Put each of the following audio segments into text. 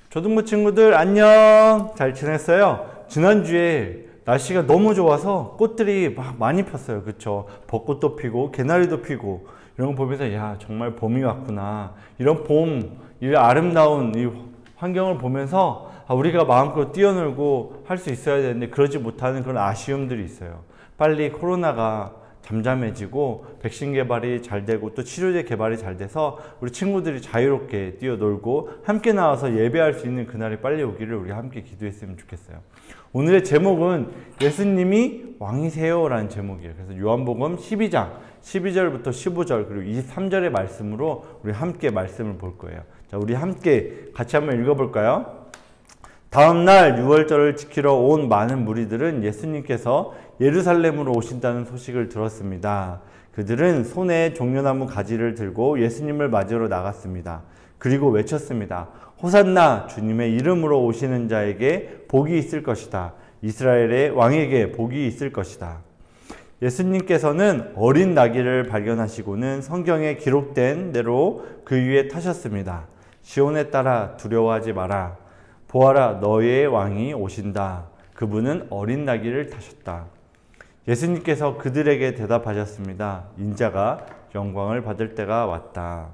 초등부 친구들 안녕! 잘 지냈어요? 지난주에 날씨가 너무 좋아서 꽃들이 막 많이 폈어요. 그쵸? 벚꽃도 피고 개나리도 피고 이런 거 보면서 야 정말 봄이 왔구나. 이런 봄, 이 아름다운 이 환경을 보면서 우리가 마음껏 뛰어놀고 할 수 있어야 되는데 그러지 못하는 그런 아쉬움들이 있어요. 빨리 코로나가 잠잠해지고 백신 개발이 잘 되고 또 치료제 개발이 잘 돼서 우리 친구들이 자유롭게 뛰어놀고 함께 나와서 예배할 수 있는 그날이 빨리 오기를 우리 함께 기도했으면 좋겠어요. 오늘의 제목은 예수님이 왕이세요 라는 제목이에요. 그래서 요한복음 12장 12절부터 15절 그리고 23절의 말씀으로 우리 함께 말씀을 볼 거예요. 자, 우리 함께 같이 한번 읽어볼까요? 다음날 유월절을 지키러 온 많은 무리들은 예수님께서 예루살렘으로 오신다는 소식을 들었습니다. 그들은 손에 종려나무 가지를 들고 예수님을 맞으러 나갔습니다. 그리고 외쳤습니다. 호산나 주님의 이름으로 오시는 자에게 복이 있을 것이다. 이스라엘의 왕에게 복이 있을 것이다. 예수님께서는 어린 나귀를 발견하시고는 성경에 기록된 대로 그 위에 타셨습니다. 시온에 따라 두려워하지 마라. 보아라 너의 왕이 오신다. 그분은 어린 나귀를 타셨다. 예수님께서 그들에게 대답하셨습니다. 인자가 영광을 받을 때가 왔다.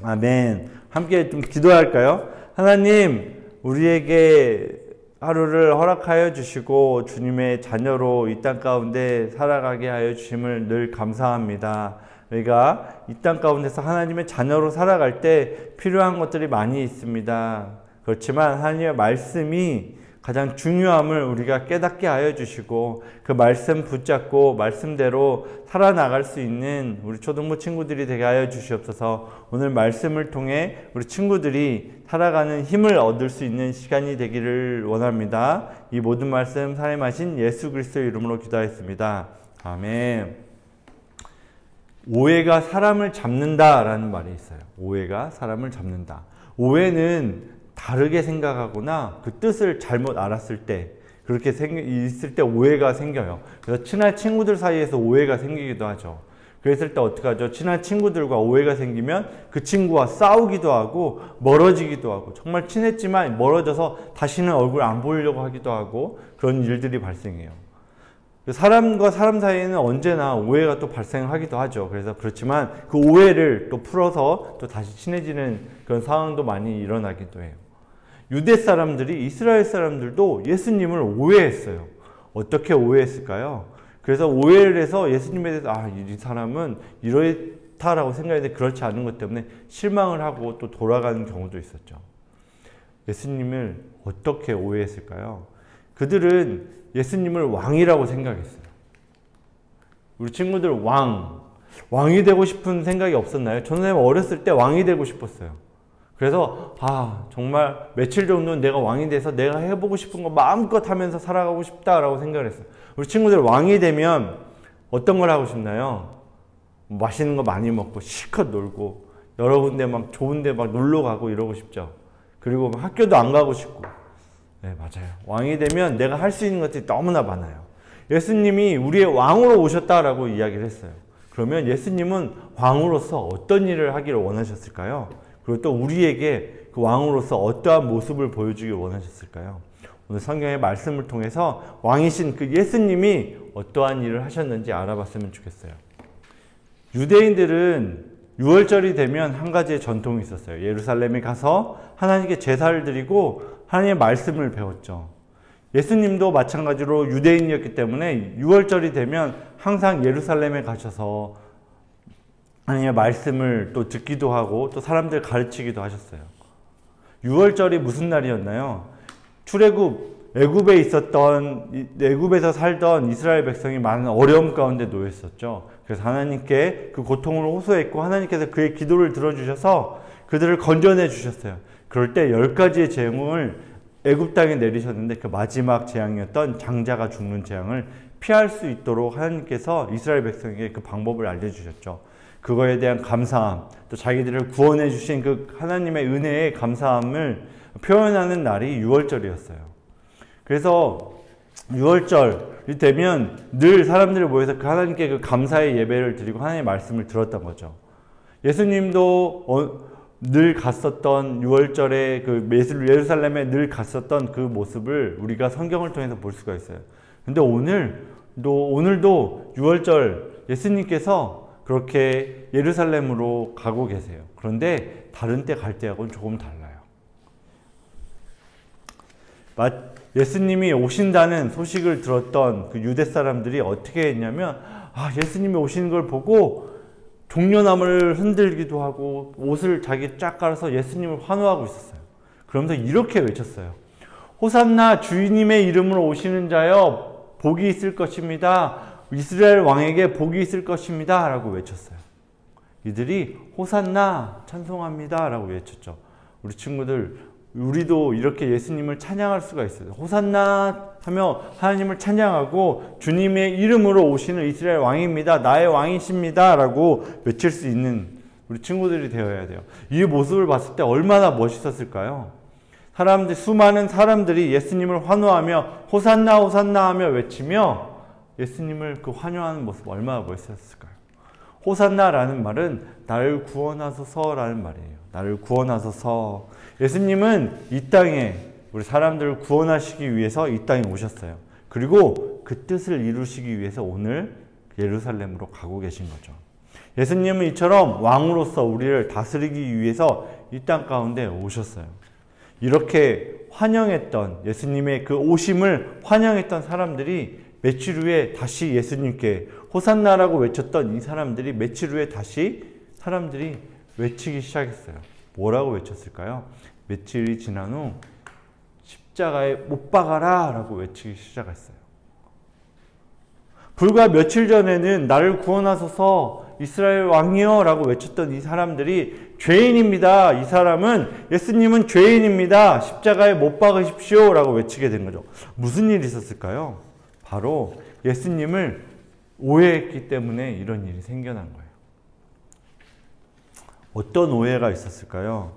아멘. 함께 좀 기도할까요? 하나님, 우리에게 하루를 허락하여 주시고 주님의 자녀로 이 땅 가운데 살아가게 하여 주심을 늘 감사합니다. 우리가 이 땅 가운데서 하나님의 자녀로 살아갈 때 필요한 것들이 많이 있습니다. 그렇지만 하나님의 말씀이 가장 중요함을 우리가 깨닫게 하여 주시고 그 말씀 붙잡고 말씀대로 살아나갈 수 있는 우리 초등부 친구들이 되게 하여 주시옵소서. 오늘 말씀을 통해 우리 친구들이 살아가는 힘을 얻을 수 있는 시간이 되기를 원합니다. 이 모든 말씀 살아계신 예수 그리스도의 이름으로 기도하였습니다. 아멘. 오해가 사람을 잡는다라는 말이 있어요. 오해가 사람을 잡는다. 오해는 다르게 생각하거나 그 뜻을 잘못 알았을 때 그렇게 있을 때 오해가 생겨요. 그래서 친한 친구들 사이에서 오해가 생기기도 하죠. 그랬을 때 어떻게 하죠? 친한 친구들과 오해가 생기면 그 친구와 싸우기도 하고 멀어지기도 하고 정말 친했지만 멀어져서 다시는 얼굴 안 보이려고 하기도 하고 그런 일들이 발생해요. 사람과 사람 사이에는 언제나 오해가 또 발생하기도 하죠. 그래서 그렇지만 그 오해를 또 풀어서 또 다시 친해지는 그런 상황도 많이 일어나기도 해요. 유대 사람들이 이스라엘 사람들도 예수님을 오해했어요. 어떻게 오해했을까요? 그래서 오해를 해서 예수님에 대해서 이 사람은 이렇다라고 생각했는데 그렇지 않은 것 때문에 실망을 하고 또 돌아가는 경우도 있었죠. 예수님을 어떻게 오해했을까요? 그들은 예수님을 왕이라고 생각했어요. 우리 친구들 왕이 되고 싶은 생각이 없었나요? 저는 어렸을 때 왕이 되고 싶었어요. 그래서 정말 며칠 정도는 내가 왕이 돼서 내가 해보고 싶은 거 마음껏 하면서 살아가고 싶다라고 생각을 했어요. 우리 친구들 왕이 되면 어떤 걸 하고 싶나요? 맛있는 거 많이 먹고 실컷 놀고 여러 군데 막 좋은 데 막 놀러 가고 이러고 싶죠. 그리고 학교도 안 가고 싶고. 네, 맞아요. 왕이 되면 내가 할 수 있는 것들이 너무나 많아요. 예수님이 우리의 왕으로 오셨다라고 이야기를 했어요. 그러면 예수님은 왕으로서 어떤 일을 하기를 원하셨을까요? 그리고 또 우리에게 그 왕으로서 어떠한 모습을 보여주길 원하셨을까요? 오늘 성경의 말씀을 통해서 왕이신 그 예수님이 어떠한 일을 하셨는지 알아봤으면 좋겠어요. 유대인들은 유월절이 되면 한 가지의 전통이 있었어요. 예루살렘에 가서 하나님께 제사를 드리고 하나님의 말씀을 배웠죠. 예수님도 마찬가지로 유대인이었기 때문에 유월절이 되면 항상 예루살렘에 가셔서 하나님의 말씀을 또 듣기도 하고 또 사람들 가르치기도 하셨어요. 유월절이 무슨 날이었나요? 출애굽, 애굽에서 살던 이스라엘 백성이 많은 어려움 가운데 놓였었죠. 그래서 하나님께 그 고통을 호소했고 하나님께서 그의 기도를 들어주셔서 그들을 건져내 주셨어요. 그럴 때 10가지의 재앙을 애굽 땅에 내리셨는데 그 마지막 재앙이었던 장자가 죽는 재앙을 피할 수 있도록 하나님께서 이스라엘 백성에게 그 방법을 알려주셨죠. 그거에 대한 감사함, 또 자기들을 구원해 주신 그 하나님의 은혜의 감사함을 표현하는 날이 유월절이었어요. 그래서 유월절이 되면 늘 사람들이 모여서 그 하나님께 그 감사의 예배를 드리고 하나님의 말씀을 들었던 거죠. 예수님도 늘 갔었던 6월절에 그 예루살렘에 늘 갔었던 그 모습을 우리가 성경을 통해서 볼 수가 있어요. 근데 오늘도 6월절 예수님께서 그렇게 예루살렘으로 가고 계세요. 그런데 다른 때 갈 때하고는 조금 달라요. 예수님이 오신다는 소식을 들었던 그 유대 사람들이 어떻게 했냐면, 예수님이 오시는 걸 보고 종려나무를 흔들기도 하고 옷을 자기 쫙 깔아서 예수님을 환호하고 있었어요. 그러면서 이렇게 외쳤어요. 호산나 주님의 이름으로 오시는 자여 복이 있을 것입니다. 이스라엘 왕에게 복이 있을 것입니다. 라고 외쳤어요. 이들이 호산나 찬송합니다. 라고 외쳤죠. 우리 친구들, 우리도 이렇게 예수님을 찬양할 수가 있어요. 호산나 하며 하나님을 찬양하고 주님의 이름으로 오시는 이스라엘 왕입니다. 나의 왕이십니다. 라고 외칠 수 있는 우리 친구들이 되어야 돼요. 이 모습을 봤을 때 얼마나 멋있었을까요? 수많은 사람들이 예수님을 환호하며 호산나 호산나 하며 외치며 예수님을 그 환호하는 모습 얼마나 멋있었을까요? 호산나라는 말은 나를 구원하소서라는 말이에요. 나를 구원하소서. 예수님은 이 땅에 우리 사람들을 구원하시기 위해서 이 땅에 오셨어요. 그리고 그 뜻을 이루시기 위해서 오늘 예루살렘으로 가고 계신 거죠. 예수님은 이처럼 왕으로서 우리를 다스리기 위해서 이 땅 가운데 오셨어요. 이렇게 환영했던 예수님의 그 오심을 환영했던 사람들이 며칠 후에 다시 예수님께 호산나라고 외쳤던 이 사람들이 며칠 후에 다시 사람들이 외치기 시작했어요. 뭐라고 외쳤을까요? 며칠이 지난 후 십자가에 못 박아라 라고 외치기 시작했어요. 불과 며칠 전에는 나를 구원하소서 이스라엘 왕이여 라고 외쳤던 이 사람들이 죄인입니다. 이 사람은 예수님은 죄인입니다. 십자가에 못 박으십시오 라고 외치게 된 거죠. 무슨 일이 있었을까요? 바로 예수님을 오해했기 때문에 이런 일이 생겨난 거예요. 어떤 오해가 있었을까요?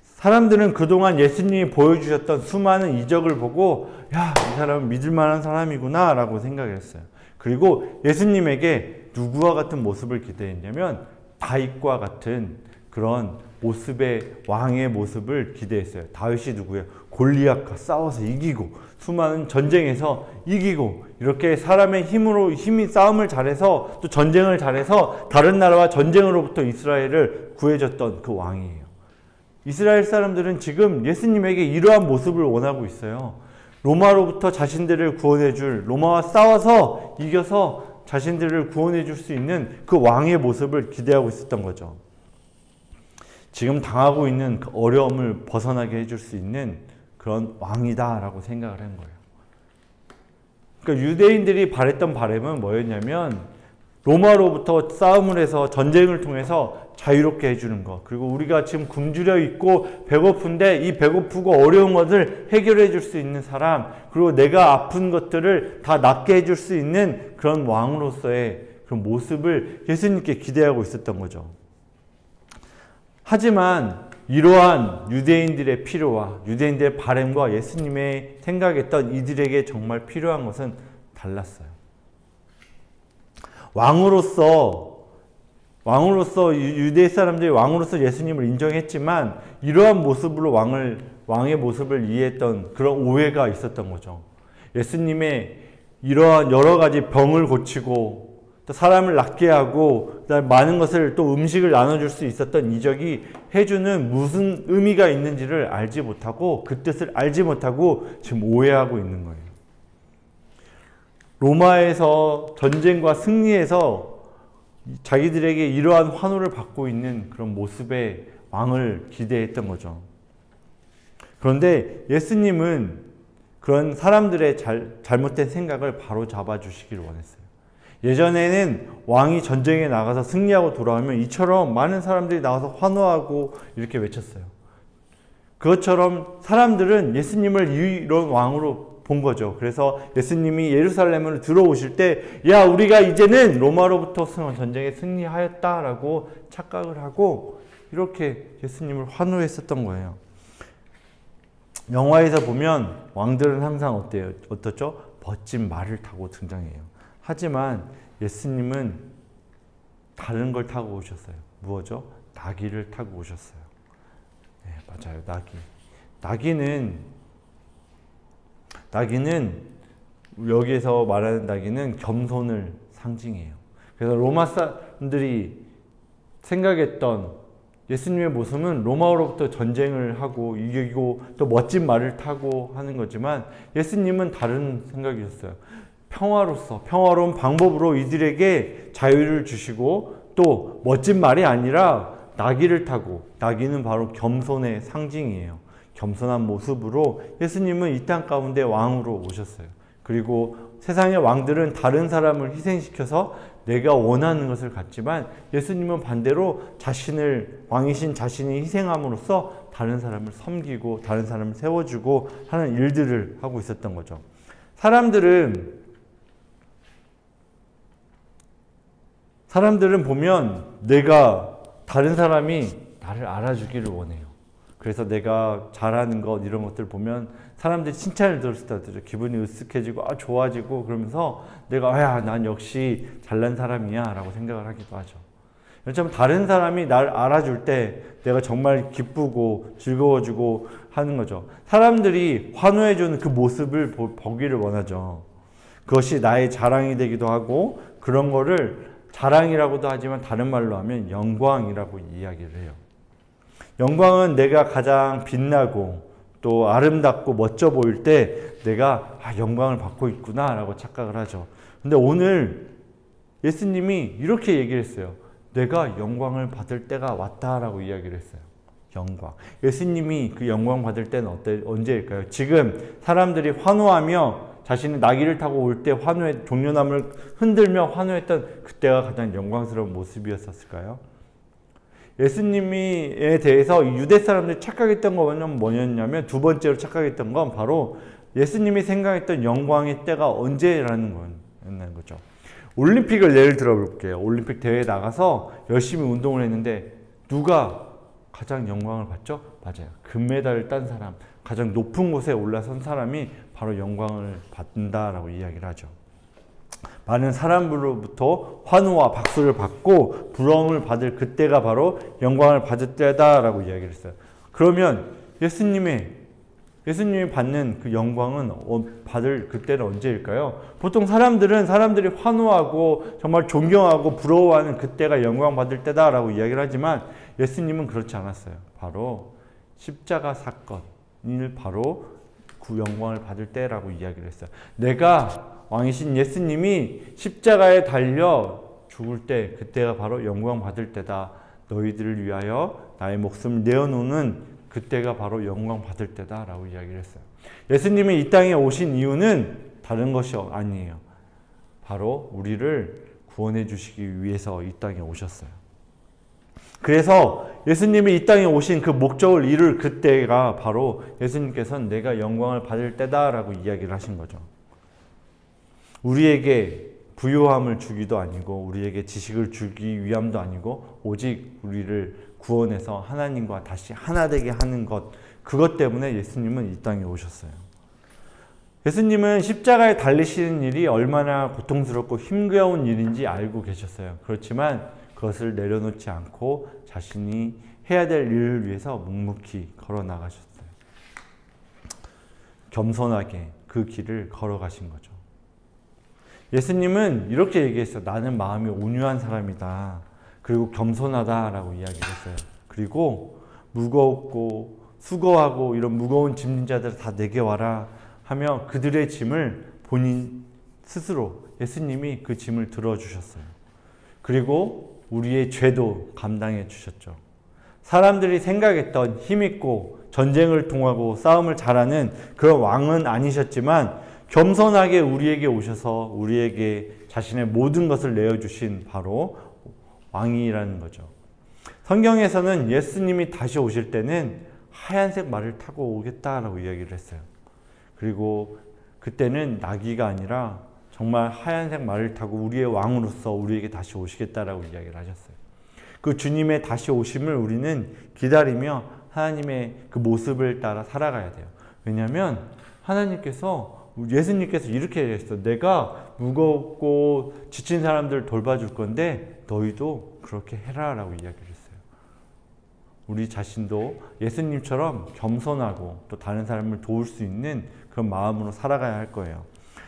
사람들은 그동안 예수님이 보여주셨던 수많은 이적을 보고 이 사람은 믿을 만한 사람이구나 라고 생각했어요. 그리고 예수님에게 누구와 같은 모습을 기대했냐면 다윗과 같은 그런 모습의 왕의 모습을 기대했어요. 다윗이 누구예요? 골리앗과 싸워서 이기고 수많은 전쟁에서 이기고 이렇게 사람의 힘이 싸움을 잘해서 또 전쟁을 잘해서 다른 나라와 전쟁으로부터 이스라엘을 구해줬던 그 왕이에요. 이스라엘 사람들은 지금 예수님에게 이러한 모습을 원하고 있어요. 로마로부터 자신들을 구원해줄, 로마와 싸워서 이겨서 자신들을 구원해줄 수 있는 그 왕의 모습을 기대하고 있었던 거죠. 지금 당하고 있는 그 어려움을 벗어나게 해줄 수 있는 그런 왕이다라고 생각을 한 거예요. 그러니까 유대인들이 바랬던 바람은 뭐였냐면 로마로부터 싸움을 해서 전쟁을 통해서 자유롭게 해주는 것, 그리고 우리가 지금 굶주려 있고 배고픈데 이 배고프고 어려운 것을 해결해 줄 수 있는 사람, 그리고 내가 아픈 것들을 다 낫게 해줄 수 있는 그런 왕으로서의 그런 모습을 예수님께 기대하고 있었던 거죠. 하지만 이러한 유대인들의 필요와 유대인들의 바람과 예수님의 생각했던 이들에게 정말 필요한 것은 달랐어요. 왕으로서 유대 사람들이 왕으로서 예수님을 인정했지만 이러한 모습으로 왕의 모습을 이해했던 그런 오해가 있었던 거죠. 예수님의 이러한 여러 가지 병을 고치고 또 사람을 낫게 하고 그다음에 많은 것을 또 음식을 나눠줄 수 있었던 이적이 해주는 무슨 의미가 있는지를 알지 못하고 그 뜻을 알지 못하고 지금 오해하고 있는 거예요. 로마에서 전쟁과 승리해서 자기들에게 이러한 환호를 받고 있는 그런 모습의 왕을 기대했던 거죠. 그런데 예수님은 그런 사람들의 잘못된 생각을 바로 잡아주시기를 원했어요. 예전에는 왕이 전쟁에 나가서 승리하고 돌아오면 이처럼 많은 사람들이 나와서 환호하고 이렇게 외쳤어요. 그것처럼 사람들은 예수님을 이런 왕으로 본 거죠. 그래서 예수님이 예루살렘으로 들어오실 때 우리가 이제는 로마로부터 전쟁에 승리하였다라고 착각을 하고 이렇게 예수님을 환호했었던 거예요. 영화에서 보면 왕들은 항상 어떻죠? 멋진 말을 타고 등장해요. 하지만 예수님은 다른 걸 타고 오셨어요. 무엇이죠? 나귀를 타고 오셨어요. 네, 맞아요. 나귀는 여기에서 말하는 나귀는 겸손을 상징해요. 그래서 로마 사람들이 생각했던 예수님의 모습은 로마로부터 전쟁을 하고 이기고 또 멋진 말을 타고 하는 거지만 예수님은 다른 생각이었어요. 평화로운 방법으로 이들에게 자유를 주시고 또 멋진 말이 아니라 나귀를 타고, 나귀는 바로 겸손의 상징이에요. 겸손한 모습으로 예수님은 이 땅 가운데 왕으로 오셨어요. 그리고 세상의 왕들은 다른 사람을 희생시켜서 내가 원하는 것을 갖지만 예수님은 반대로 왕이신 자신이 희생함으로써 다른 사람을 섬기고 다른 사람을 세워주고 하는 일들을 하고 있었던 거죠. 사람들은 보면 다른 사람이 나를 알아주기를 원해요. 그래서 내가 잘하는 것 이런 것들 보면 사람들이 칭찬을 들었을 때 기분이 으쓱해지고 좋아지고 그러면서 난 역시 잘난 사람이야 라고 생각을 하기도 하죠. 왜냐하면 다른 사람이 날 알아줄 때 내가 정말 기쁘고 즐거워지고 하는 거죠. 사람들이 환호해주는 그 모습을 보기를 원하죠. 그것이 나의 자랑이 되기도 하고 그런 거를 자랑이라고도 하지만 다른 말로 하면 영광이라고 이야기를 해요. 영광은 내가 가장 빛나고 또 아름답고 멋져 보일 때 내가 영광을 받고 있구나 라고 착각을 하죠. 근데 오늘 예수님이 이렇게 얘기를 했어요. 내가 영광을 받을 때가 왔다라고 이야기를 했어요. 영광. 예수님이 그 영광 받을 때는 언제일까요? 지금 사람들이 환호하며 자신이 나귀를 타고 올 때 종려나무를 흔들며 환호했던 그때가 가장 영광스러운 모습이었을까요? 예수님에 대해서 유대 사람들이 착각했던 건 뭐였냐면 두 번째로 착각했던 건 바로 예수님이 생각했던 영광의 때가 언제라는 거죠. 올림픽을 예를 들어볼게요. 올림픽 대회에 나가서 열심히 운동을 했는데 누가 가장 영광을 받죠? 맞아요. 금메달을 딴 사람, 가장 높은 곳에 올라선 사람이 바로 영광을 받는다라고 이야기를 하죠. 많은 사람들로부터 환호와 박수를 받고 부러움을 받을 그때가 바로 영광을 받을 때다라고 이야기를 했어요. 그러면 예수님이 받는 그 영광은 받을 그때는 언제일까요? 보통 사람들이 환호하고 정말 존경하고 부러워하는 그때가 영광 받을 때다라고 이야기를 하지만 예수님은 그렇지 않았어요. 바로 십자가 사건을 바로 그 영광을 받을 때라고 이야기를 했어요. 내가 왕이신 예수님이 십자가에 달려 죽을 때 그때가 바로 영광 받을 때다. 너희들을 위하여 나의 목숨을 내어놓는 그때가 바로 영광 받을 때다 라고 이야기를 했어요. 예수님이 이 땅에 오신 이유는 다른 것이 아니에요. 바로 우리를 구원해 주시기 위해서 이 땅에 오셨어요. 그래서 예수님이 이 땅에 오신 그 목적을 이룰 그때가 바로 예수님께서는 내가 영광을 받을 때다 라고 이야기를 하신 거죠. 우리에게 부요함을 주기도 아니고 우리에게 지식을 주기 위함도 아니고 오직 우리를 구원해서 하나님과 다시 하나 되게 하는 것, 그것 때문에 예수님은 이 땅에 오셨어요. 예수님은 십자가에 달리시는 일이 얼마나 고통스럽고 힘겨운 일인지 알고 계셨어요. 그렇지만 그것을 내려놓지 않고 자신이 해야 될 일을 위해서 묵묵히 걸어 나가셨어요. 겸손하게 그 길을 걸어가신 거죠. 예수님은 이렇게 얘기했어요. 나는 마음이 온유한 사람이다. 그리고 겸손하다라고 이야기를 했어요. 그리고 무겁고 수고하고 이런 무거운 짐진 자들 다 내게 와라 하며 그들의 짐을 본인 스스로 예수님이 그 짐을 들어주셨어요. 그리고 우리의 죄도 감당해 주셨죠. 사람들이 생각했던 힘있고 전쟁을 통하고 싸움을 잘하는 그런 왕은 아니셨지만 겸손하게 우리에게 오셔서 우리에게 자신의 모든 것을 내어주신 바로 왕이라는 거죠. 성경에서는 예수님이 다시 오실 때는 하얀색 말을 타고 오겠다라고 이야기를 했어요. 그리고 그때는 나귀가 아니라 정말 하얀색 말을 타고 우리의 왕으로서 우리에게 다시 오시겠다라고 이야기를 하셨어요. 그 주님의 다시 오심을 우리는 기다리며 하나님의 그 모습을 따라 살아가야 돼요. 왜냐하면 예수님께서 이렇게 얘기했어요. 내가 무겁고 지친 사람들 돌봐줄 건데 너희도 그렇게 해라 라고 이야기를 했어요. 우리 자신도 예수님처럼 겸손하고 또 다른 사람을 도울 수 있는 그런 마음으로 살아가야 할 거예요.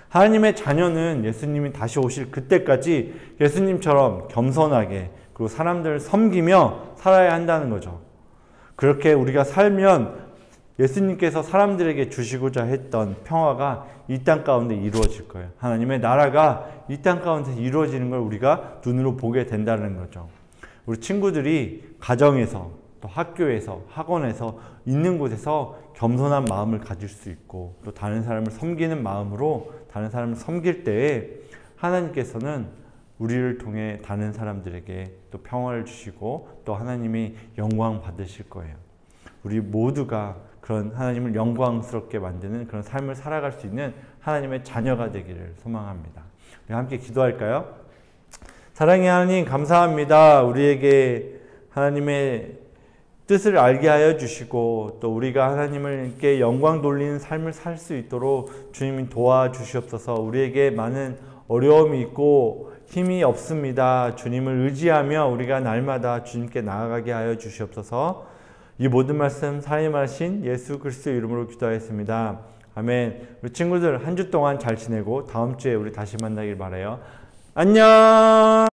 하나님의 자녀는 예수님이 다시 오실 그때까지 예수님처럼 겸손하게 그리고 사람들을 섬기며 살아야 한다는 거죠. 그렇게 우리가 살면 예수님께서 사람들에게 주시고자 했던 평화가 이 땅 가운데 이루어질 거예요. 하나님의 나라가 이 땅 가운데 이루어지는 걸 우리가 눈으로 보게 된다는 거죠. 우리 친구들이 가정에서 또 학교에서 학원에서 있는 곳에서 겸손한 마음을 가질 수 있고 또 다른 사람을 섬기는 마음으로 다른 사람을 섬길 때에 하나님께서는 우리를 통해 다른 사람들에게 또 평화를 주시고 또 하나님이 영광 받으실 거예요. 우리 모두가 그런 하나님을 영광스럽게 만드는 그런 삶을 살아갈 수 있는 하나님의 자녀가 되기를 소망합니다. 우리 함께 기도할까요? 사랑의 하나님 감사합니다. 우리에게 하나님의 뜻을 알게 하여 주시고 또 우리가 하나님께 영광 돌리는 삶을 살 수 있도록 주님이 도와주시옵소서. 우리에게 많은 어려움이 있고 힘이 없습니다. 주님을 의지하며 우리가 날마다 주님께 나아가게 하여 주시옵소서. 이 모든 말씀 사랑하신 예수 그리스도의 이름으로 기도하였습니다. 아멘. 우리 친구들 한 주 동안 잘 지내고 다음 주에 우리 다시 만나길 바라요. 안녕.